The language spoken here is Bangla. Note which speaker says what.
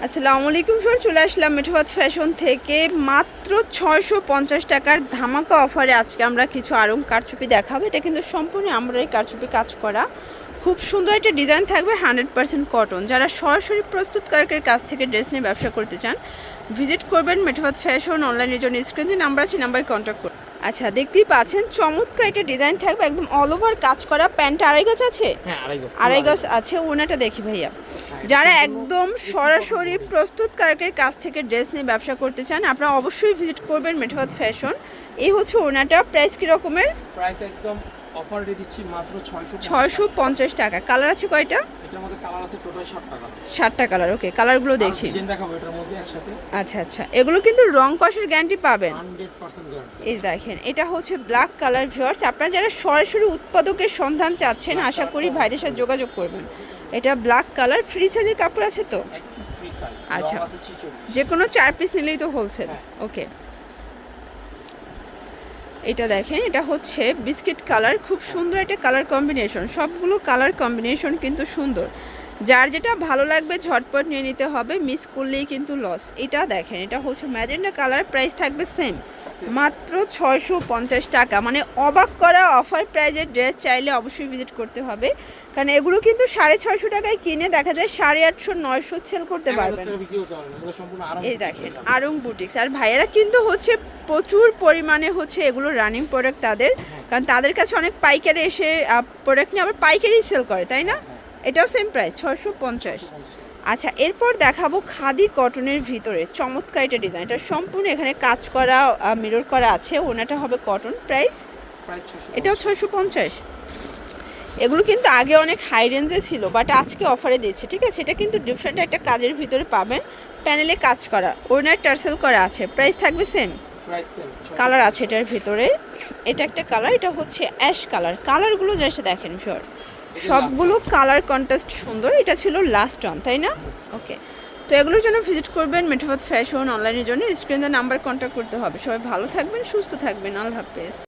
Speaker 1: আসসালামু আলাইকুম স্যার, চলে আসলাম মেঠোহাত ফ্যাশন থেকে মাত্র 650 টাকার ধামাকা অফারে আজকে আমরা কিছু আরং কারচুপি দেখাবো। এটা কিন্তু সম্পূর্ণ আমরা এই কারচুপি কাজ করা, খুব সুন্দর একটা ডিজাইন থাকবে, 100% কটন। যারা সরাসরি প্রস্তুতকারকের কাছ থেকে ড্রেস নিয়ে ব্যবসা করতে চান ভিজিট করবেন মেঠোহাত ফ্যাশন। অনলাইনের জন্য স্ক্রিনে নাম্বার আছে, নাম্বারে কন্ট্যাক্ট করুন। আচ্ছা, দেখতেই পাচ্ছেন চমৎকার একটা ডিজাইন থাকবে, একদম অল ওভার কাজ করা। প্যান্ট আড়াই গজ আছে, আড়াই গজ আছে। ওনাটা দেখি ভাইয়া, যারা একদম সরাসরি প্রস্তুতকারকের কাছ থেকে ড্রেস নিয়ে ব্যবসা করতে চান আপনারা অবশ্যই ভিজিট করবেন মেঠোহাত ফ্যাশন। এই হচ্ছে ওনাটা। প্রাইস কি রকমের?
Speaker 2: প্রাইস একদম অফার দিয়ে দিচ্ছি মাত্র
Speaker 1: 650 টাকা। কালার আছে কয়টা?
Speaker 2: এটার মধ্যে কালার আছে টোটাল 7টা কালার।
Speaker 1: 7টা কালার। ওকে, কালারগুলো দেখি।
Speaker 2: ডিজাইন দেখাবো এটার মধ্যে একসাথে।
Speaker 1: আচ্ছা, এগুলো কিন্তু রং কষের গ্যারান্টি পাবেন
Speaker 2: 100% গ্যারান্টি।
Speaker 1: এই দেখেন, এটা হচ্ছে ব্ল্যাক কালার। ভিউয়ার্স, আপনারা যারা সরাসরি উৎপাদকের সন্ধান চাচ্ছেন আশা করি ভাইদের সাথে যোগাযোগ করবেন। এটা ব্ল্যাক কালার। ফ্রি সাইজের কাপড় আছে তো?
Speaker 2: একদম ফ্রি সাইজ।
Speaker 1: আচ্ছা,
Speaker 2: লং আছে 46।
Speaker 1: যে কোনো 4 পিস নিলেই তো হোলসেল। ওকে, এটা দেখেন, এটা হচ্ছে বিস্কিট কালার। খুব সুন্দর একটা কালার কম্বিনেশন, সবগুলো কালার কম্বিনেশন কিন্তু সুন্দর। যার যেটা ভালো লাগবে ঝটপট নিয়ে নিতে হবে, মিস করলেই কিন্তু লস। এটা দেখেন, এটা হচ্ছে ম্যাজেন্ডা কালার। প্রাইস থাকবে সেম, মাত্র 650 টাকা। মানে অবাক করা অফার প্রাইজের ড্রেস। চাইলে অবশ্যই ভিজিট করতে হবে, কারণ এগুলো কিন্তু 650 টাকায় কিনে দেখা যায় 850 900 সেল করতে পারবেন। এই দেখেন আরং বুটিক্স। আর ভাইয়েরা কিন্তু হচ্ছে প্রচুর পরিমাণে হচ্ছে এগুলো রানিং প্রোডাক্ট তাদের, কারণ তাদের কাছে অনেক পাইকারি এসে প্রোডাক্ট নিয়ে আবার পাইকারি সেল করে, তাই না? এটাও সেম প্রাইস 650। আচ্ছা, এরপর দেখাবো খাদি কটনের ভিতরে চমৎকার একটা ডিজাইন। এটা সম্পূর্ণ এখানে কাজ করা, মিরর করা আছে। ওনাটা হবে কটন। প্রাইস এটাও 650। এগুলো কিন্তু আগে অনেক হাই রেঞ্জে ছিল, বাট আজকে অফারে দিচ্ছে, ঠিক আছে? এটা কিন্তু ডিফারেন্ট একটা কাজের ভিতরে পাবেন, প্যানেলে কাজ করা, ওনার টার্সেল করা আছে। প্রাইস থাকবে সেম। কালার আছে এটার ভিতরে। এটা একটা কালার, এটা হচ্ছে অ্যাশ কালার। কালারগুলো জাস্ট দেখেন ভিউয়ার্স, সবগুলো কালার কন্ট্রাস্ট সুন্দর। এটা ছিল লাস্ট অন, তাই না? ওকে, তো এগুলোর জন্য ভিজিট করবেন মেঠোহাত ফ্যাশন। অনলাইনের জন্য স্ক্রিনে নাম্বার কন্ট্যাক্ট করতে হবে। সবাই ভালো থাকবেন, সুস্থ থাকবেন। আল্লাহ হাফেজ।